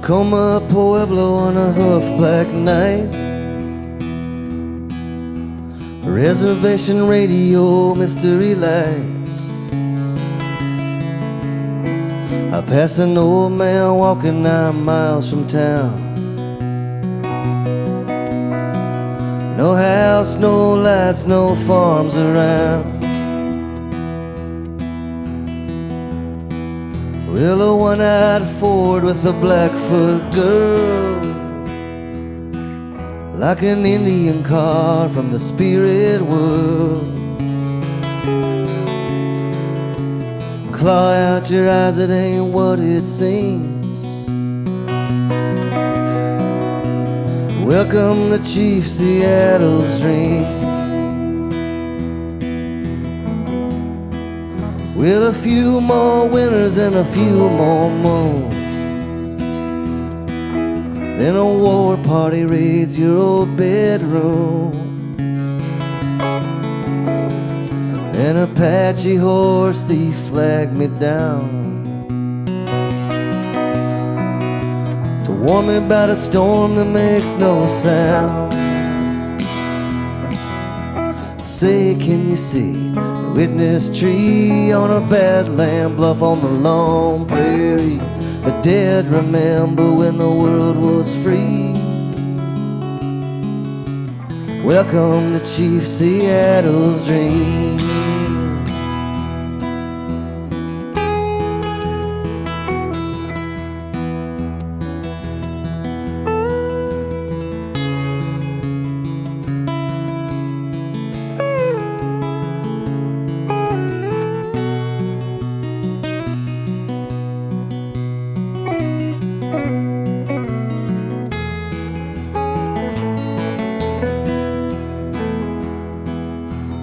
Tacoma Pueblo on a hoof black night. Reservation radio, mystery lights. I pass an old man walking 9 miles from town. No house, no lights, no farms around. Well, a one-eyed Ford with a Blackfoot girl, like an Indian car from the spirit world. Claw out your eyes, it ain't what it seems. Welcome to Chief Seattle's dream. With a few more winters and a few more moons, then a war party raids your old bedroom. An Apache horse thief flagged me down to warn me about a storm that makes no sound. Say, can you see the witness tree on a badland bluff on the long prairie? The dead remember when the world was free. Welcome to Chief Seattle's dream.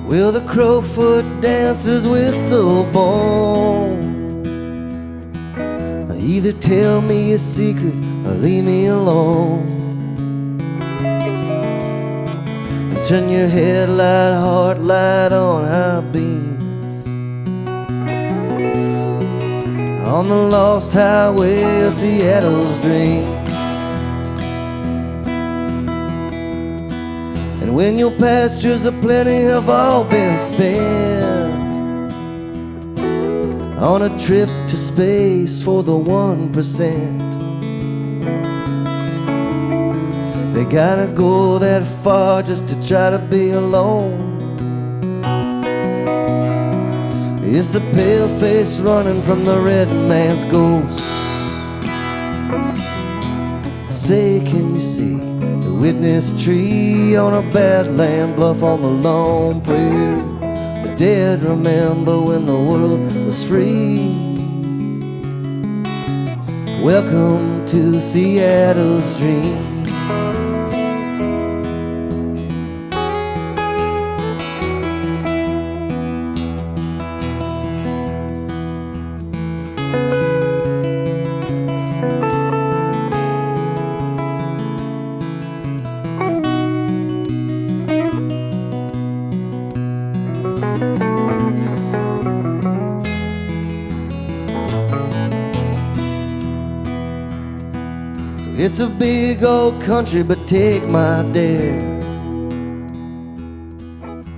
Will the Crowfoot dancers whistle bone? Either tell me your secret or leave me alone. And turn your headlight, heart light on high beams on the lost highway of Seattle's dream. And when your pastures of plenty have all been spent on a trip to space for the 1%, they gotta go that far just to try to be alone. It's the pale face running from the red man's ghost. Say, can you see the witness tree on a badland bluff on the lone prairie? The dead remember when the world was free. Welcome to Seattle's dream. It's a big old country, but take my dare.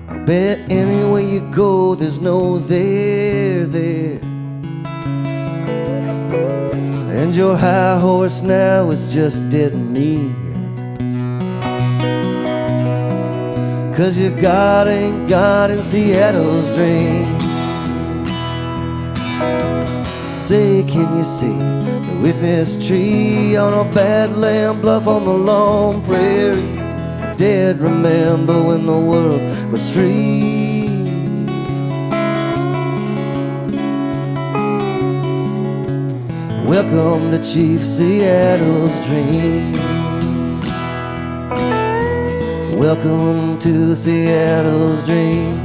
I bet anywhere you go, there's no there. And your high horse now is just dead meat. 'Cause your God ain't God in Seattle's dream. Say, can you see the witness tree on a badland bluff on the lone prairie? Dead remember when the world was free. Welcome to Chief Seattle's dream. Welcome to Seattle's dream.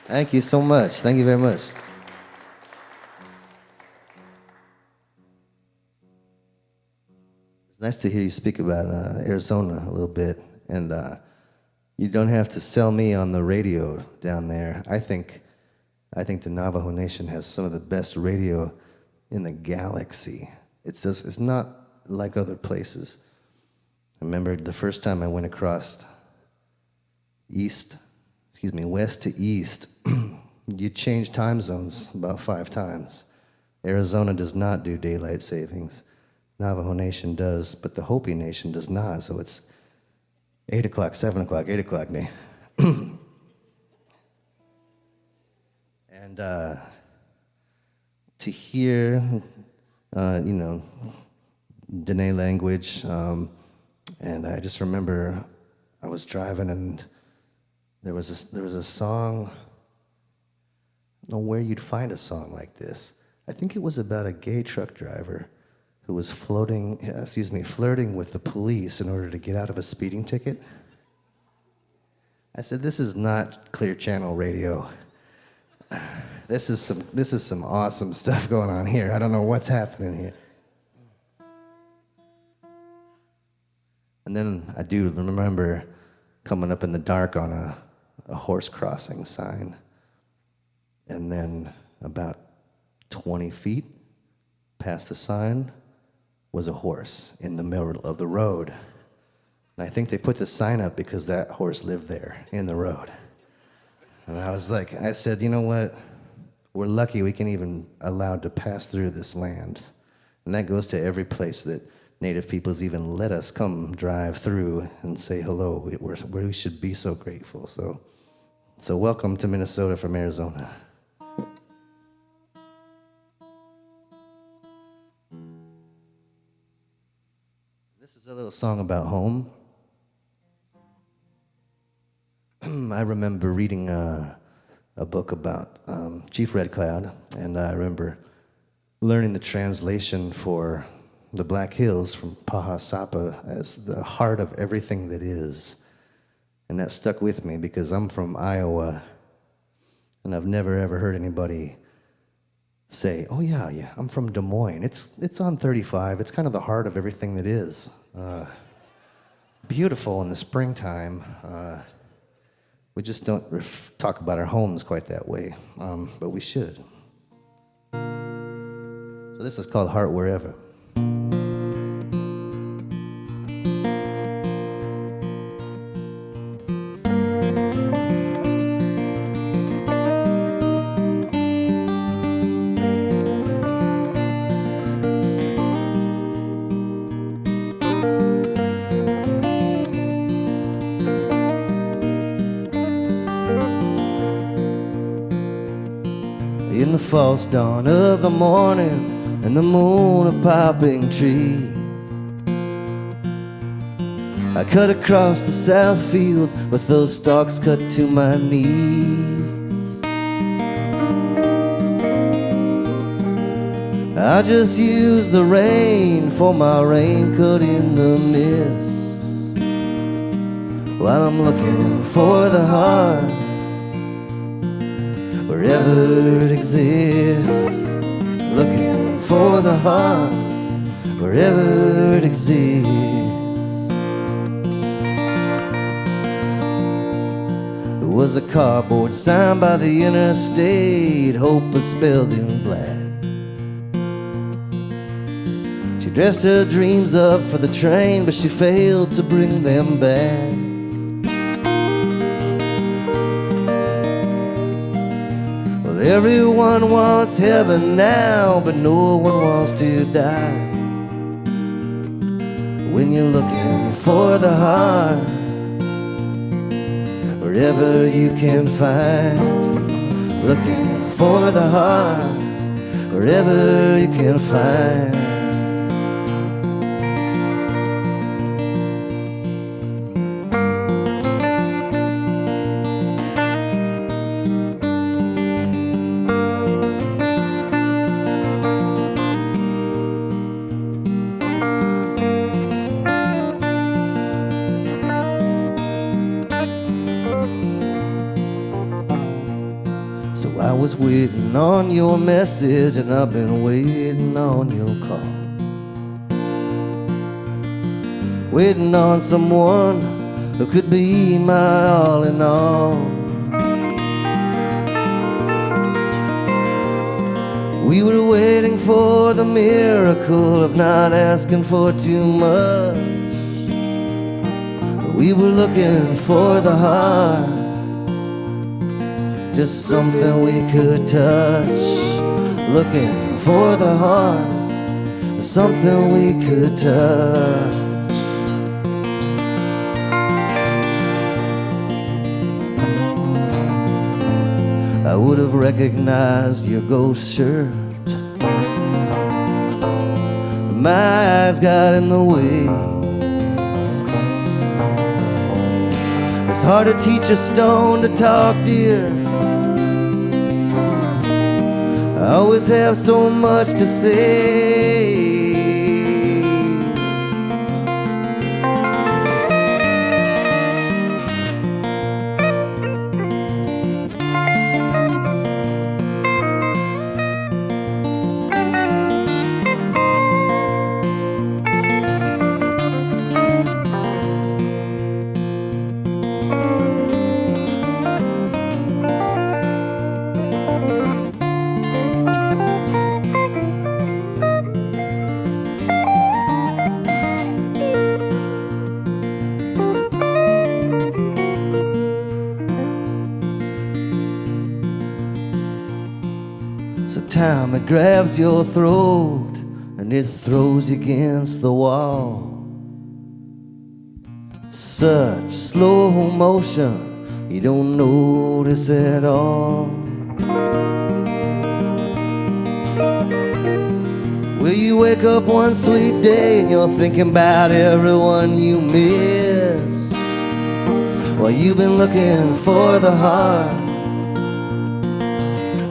Thank you so much. Thank you very much. Nice to hear you speak about Arizona a little bit, and you don't have to sell me on the radio down there. I think the Navajo Nation has some of the best radio in the galaxy. It's not like other places. I remember the first time I went across west to east, you change time zones about 5 times. Arizona does not do daylight savings. Navajo Nation does, but the Hopi Nation does not, so it's 8 o'clock, 7 o'clock, 8 o'clock day. And to hear, Dene language, and I just remember I was driving and there was a song. I don't know where you'd find a song like this. I think it was about a gay truck driver who was flirting with the police in order to get out of a speeding ticket. I said, "This is not Clear Channel radio. This is some awesome stuff going on here. I don't know what's happening here." And then I do remember coming up in the dark on a horse crossing sign, and then about 20 feet past the sign was a horse in the middle of the road. And I think they put the sign up because that horse lived there in the road. And I said, you know what? We're lucky we can even allowed to pass through this land. And that goes to every place that Native peoples even let us come drive through and say hello. We should be so grateful. So welcome to Minnesota from Arizona. This is a little song about home. I remember reading a book about Chief Red Cloud, and I remember learning the translation for the Black Hills from Paha Sapa as the heart of everything that is. And that stuck with me because I'm from Iowa, and I've never ever heard anybody say, "Oh yeah, I'm from Des Moines. It's on 35. It's kind of the heart of everything that is." Beautiful in the springtime. We just don't talk about our homes quite that way, but we should. So this is called Heart Wherever. In the false dawn of the morning and the moon a-popping trees, I cut across the south field with those stalks cut to my knees. I just use the rain for my raincoat in the mist, while I'm looking for the heart wherever it exists, looking for the heart wherever it exists. It was a cardboard sign by the interstate, hope was spelled in black. She dressed her dreams up for the train, but she failed to bring them back. Everyone wants heaven now, but no one wants to die. When you're looking for the heart wherever you can find, looking for the heart wherever you can find. I was waiting on your message, and I've been waiting on your call. waiting on someone who could be my all in all. We were waiting for the miracle of not asking for too much. We were looking for the heart, just something we could touch. Looking for the heart, something we could touch. I would have recognized your ghost shirt, but my eyes got in the way. It's hard to teach a stone to talk, dear. I always have so much to say. Time it grabs your throat and it throws you against the wall. Such slow motion you don't notice at all. Will you wake up one sweet day and you're thinking about everyone you miss? Well, you've been looking for the heart,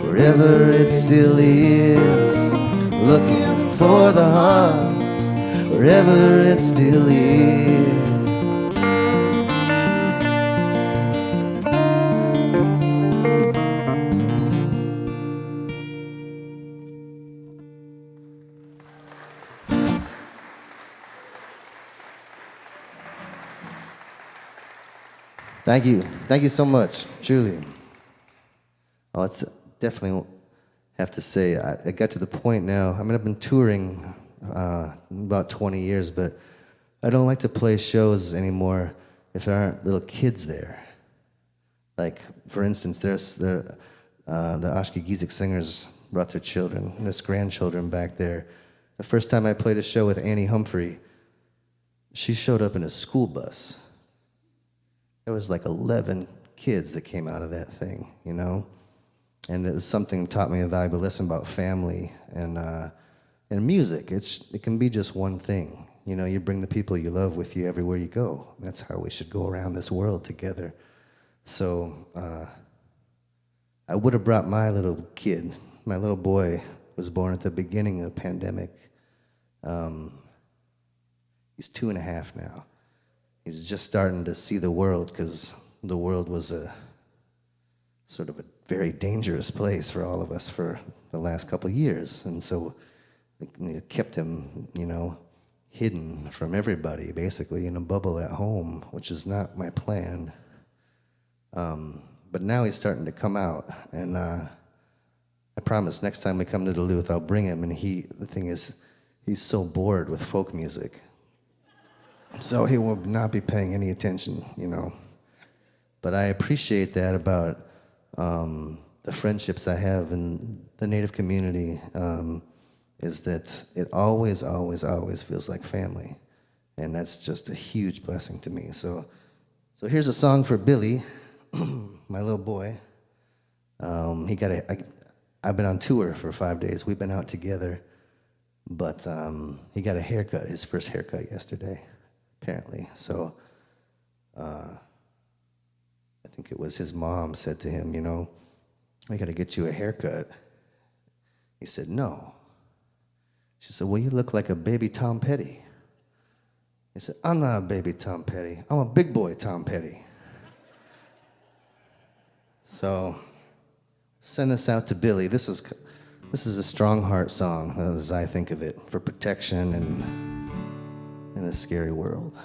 wherever it still is. Looking for the heart, wherever it still is. Thank you. Thank you so much, truly. Oh, it's definitely have to say, I got to the point now, I mean, I've been touring about 20 years, but I don't like to play shows anymore if there aren't little kids there. Like, for instance, the Ashkenazic singers brought their children, and there's grandchildren back there. The first time I played a show with Annie Humphrey, she showed up in a school bus. There was like 11 kids that came out of that thing, you know? And it was something that taught me a valuable lesson about family and music. It can be just one thing. You know, you bring the people you love with you everywhere you go. That's how we should go around this world together. So I would have brought my little kid. My little boy was born at the beginning of the pandemic. He's 2.5 now. He's just starting to see the world because the world was a sort of a very dangerous place for all of us for the last couple of years. And so it kept him, you know, hidden from everybody, basically in a bubble at home, which is not my plan. But now he's starting to come out, and I promise next time we come to Duluth, I'll bring him, and the thing is, he's so bored with folk music. So he will not be paying any attention, you know. But I appreciate that about the friendships I have in the Native community, is that it always, always, always feels like family. And that's just a huge blessing to me. So here's a song for Billy, my little boy. I've been on tour for 5 days. We've been out together. But he got a haircut, his first haircut yesterday, apparently. So I think it was his mom said to him, you know, I got to get you a haircut. He said, no. She said, well, you look like a baby Tom Petty. He said, I'm not a baby Tom Petty. I'm a big boy Tom Petty. So send this out to Billy. This is a strong heart song, as I think of it, for protection in a scary world.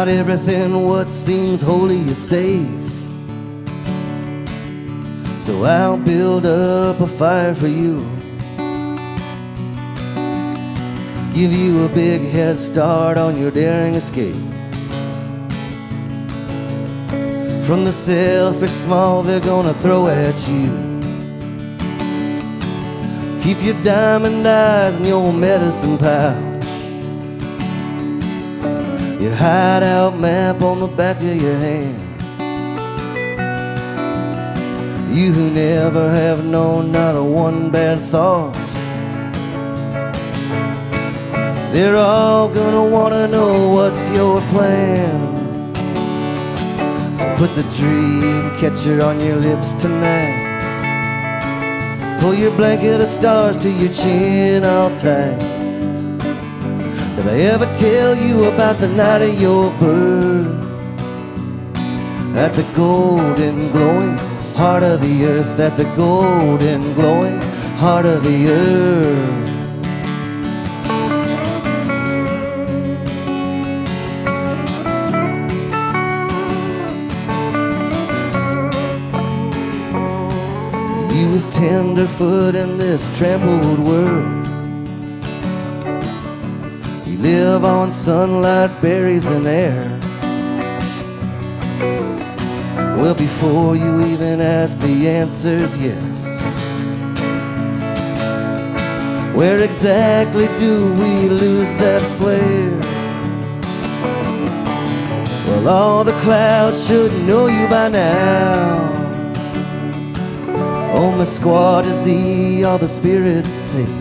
Not everything what seems holy is safe. So I'll build up a fire for you, give you a big head start on your daring escape from the selfish small they're gonna throw at you. Keep your diamond eyes in your medicine pouch, your hideout map on the back of your hand. You who never have known not a one bad thought, they're all gonna wanna know what's your plan. So put the dream catcher on your lips tonight, pull your blanket of stars to your chin all tight. Did I ever tell you about the night of your birth? At the golden glowing heart of the earth, at the golden glowing heart of the earth. You with tenderfoot in this trampled world, you live on sunlight, berries and air. Well, before you even ask, the answer's yes. Where exactly do we lose that flare? Well, all the clouds should know you by now. Oh, my squad is all the spirits take.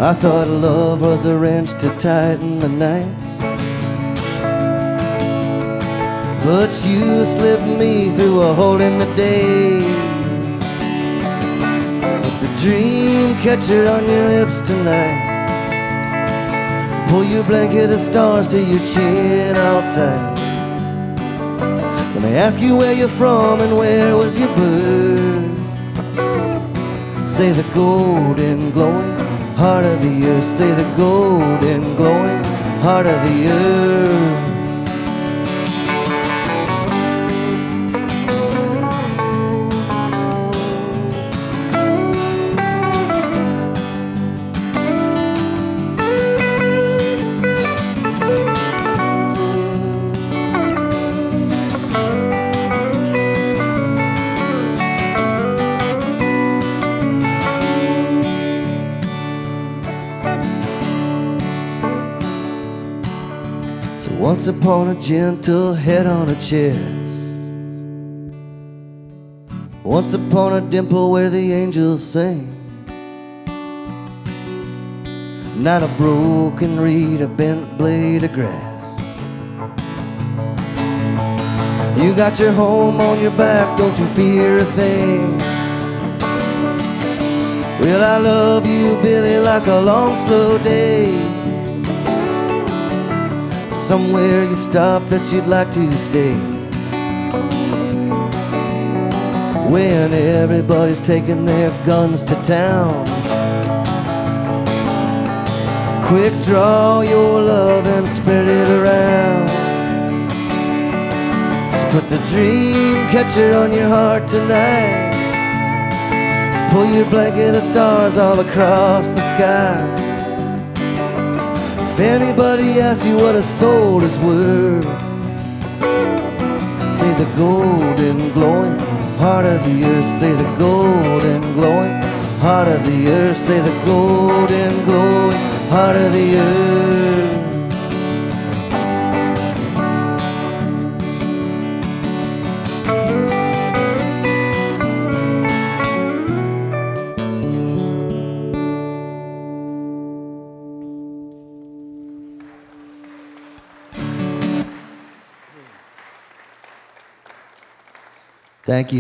I thought love was a wrench to tighten the nights, but you slipped me through a hole in the day. So put the dream catcher on your lips tonight, pull your blanket of stars to your chin all tight. When they ask you where you're from and where was your birth, say the golden glowing heart of the earth, say the golden glowing heart of the earth. Once upon a gentle head on a chest, once upon a dimple where the angels sing, not a broken reed, a bent blade of grass. You got your home on your back, don't you fear a thing. Well, I love you, Billy, like a long, slow day. Somewhere you stop that you'd like to stay, when everybody's taking their guns to town. Quick, draw your love and spread it around. Just put the dream catcher on your heart tonight, pull your blanket of stars all across the sky. If anybody asks you what a soul is worth, say the golden glowing heart of the earth, say the golden glowing heart of the earth, say the golden glowing heart of the earth.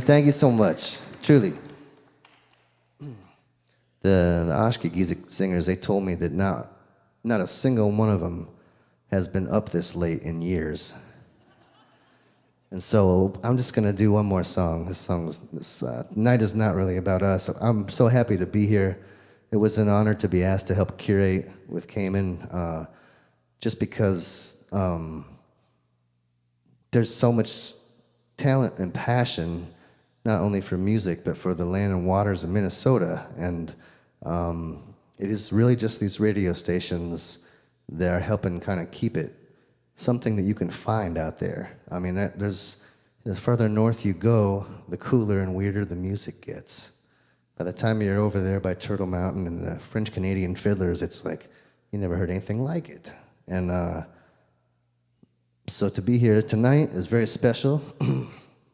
Thank you so much, truly. The Ashkenazi singers, they told me that not a single one of them has been up this late in years. And so I'm just gonna do one more song. This night is not really about us. I'm so happy to be here. It was an honor to be asked to help curate with Cayman. just because there's so much talent and passion, not only for music, but for the land and waters of Minnesota. And it is really just these radio stations that are helping kind of keep it something that you can find out there. I mean, the further north you go, the cooler and weirder the music gets. By the time you're over there by Turtle Mountain and the French-Canadian fiddlers, it's like you never heard anything like it. And so to be here tonight is very special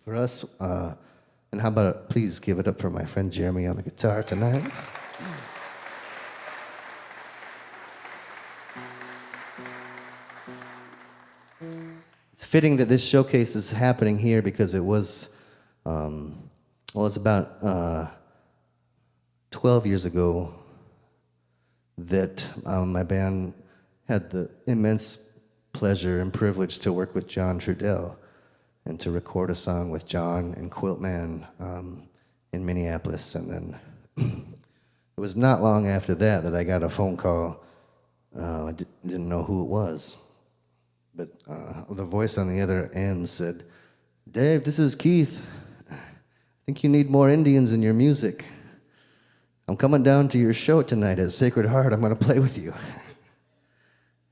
for us. And how about please give it up for my friend Jeremy on the guitar tonight. It's fitting that this showcase is happening here because it was about 12 years ago that my band had the immense pleasure and privilege to work with John Trudell and to record a song with John and Quiltman in Minneapolis. And then it was not long after that I got a phone call. I didn't know who it was, but the voice on the other end said, "Dave, this is Keith. I think you need more Indians in your music. I'm coming down to your show tonight at Sacred Heart. I'm going to play with you."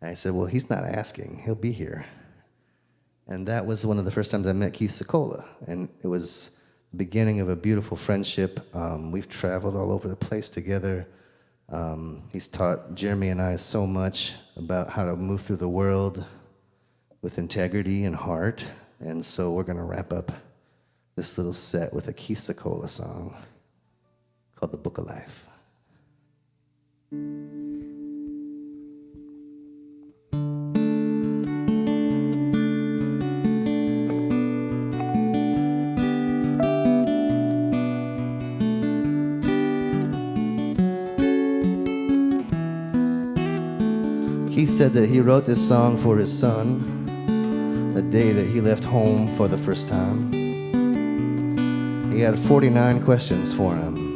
I said, "Well, he's not asking. He'll be here." And that was one of the first times I met Keith Secola. And it was the beginning of a beautiful friendship. We've traveled all over the place together. He's taught Jeremy and I so much about how to move through the world with integrity and heart. And so we're going to wrap up this little set with a Keith Secola song called The Book of Life. He said that he wrote this song for his son the day that he left home for the first time. He had 49 questions for him.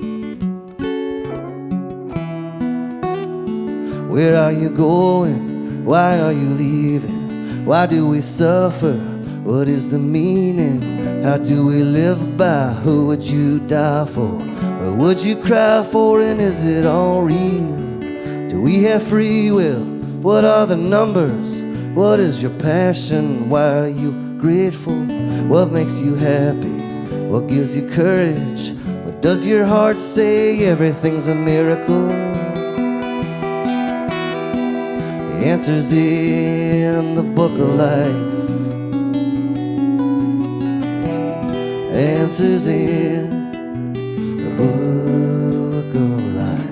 Where are you going? Why are you leaving? Why do we suffer? What is the meaning? How do we live by? Who would you die for? What would you cry for? And is it all real? Do we have free will? What are the numbers? What is your passion? Why are you grateful? What makes you happy? What gives you courage? What does your heart say? Everything's a miracle. The answer's in the book of life. The answer's in the book of life.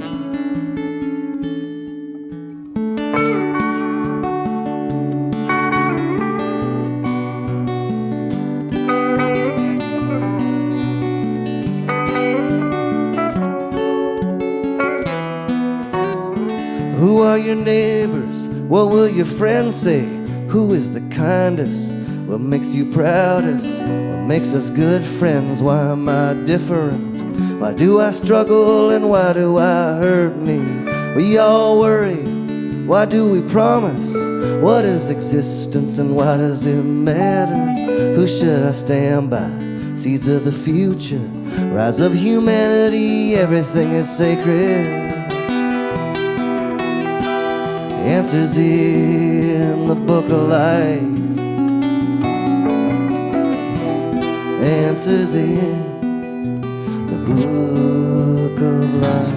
Who are your neighbors? What will your friends say? Who is the kindest? What makes you proudest? What makes us good friends? Why am I different? Why do I struggle and why do I hurt me? We all worry. Why do we promise? What is existence and why does it matter? Who should I stand by? Seeds of the future, rise of humanity, everything is sacred. The answer's in the book of life. The answer's in the book of life.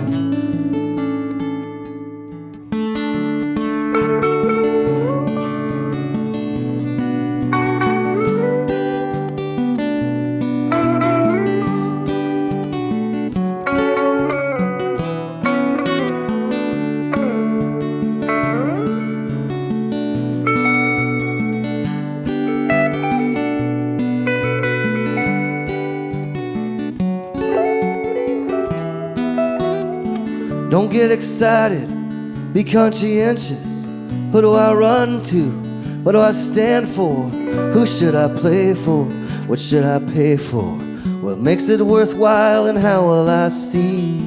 Don't get excited, be conscientious. Who do I run to? What do I stand for? Who should I play for? What should I pay for? What makes it worthwhile and how will I see?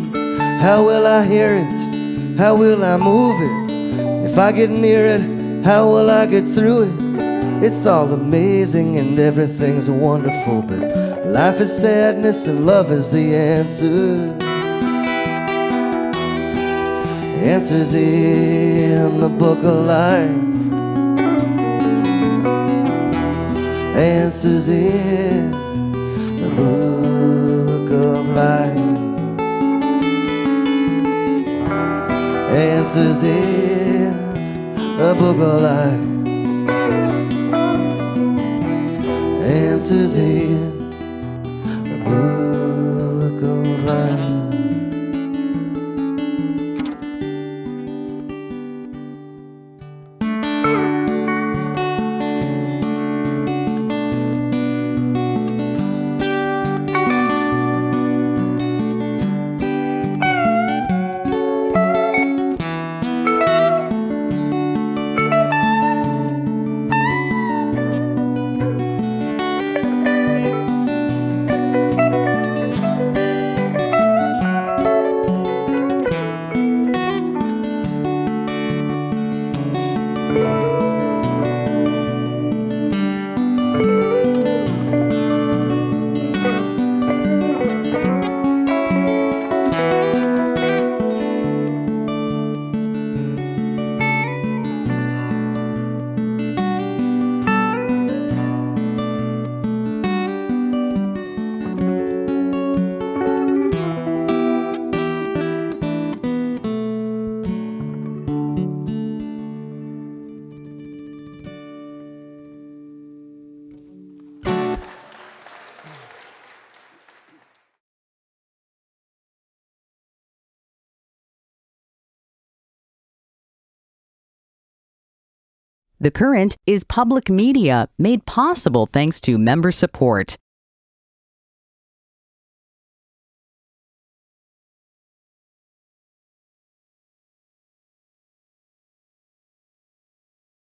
How will I hear it? How will I move it? If I get near it, How will I get through it? It's all amazing and everything's wonderful, but life is sadness and love is the answer. Answers in the book of life. Answers in the book of life. Answers in the book of life. Answers in the book of life. The Current is public media made possible thanks to member support.